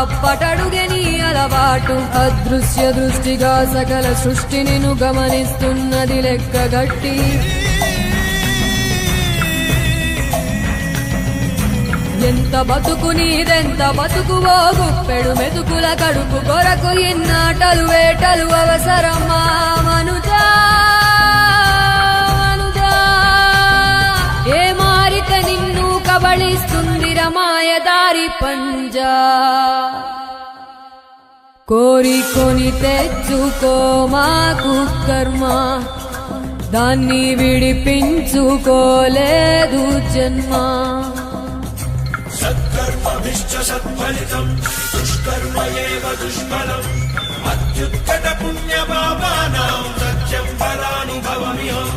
తప్పటడుగే నీ అలవాటు అదృశ్య దృష్టిగా సకల సృష్టిని ను గమనిస్తున్నది లెక్కగట్టి ఎంత బతుకు నీదెంత బతుకువో గుప్పెడు మెతుకుల కడుపు కొరకు ఇన్నాటలు వేటలు అవసరమా మనుజా మనుజా ఏ మారిక నిన్ను కబళిస్తుంది రమాయదారి పంజా కోరికొని తెచ్చుకో మాకు కర్మ దాన్ని విడిపించుకోలేదు జన్మ సత్కర్మభిశ్చ సత్ఫలితం దుష్కర్మ ఏవ దుష్ఫలం అత్యుత్కట పుణ్య పాపానాం సత్యం ఫలానుభవమిహం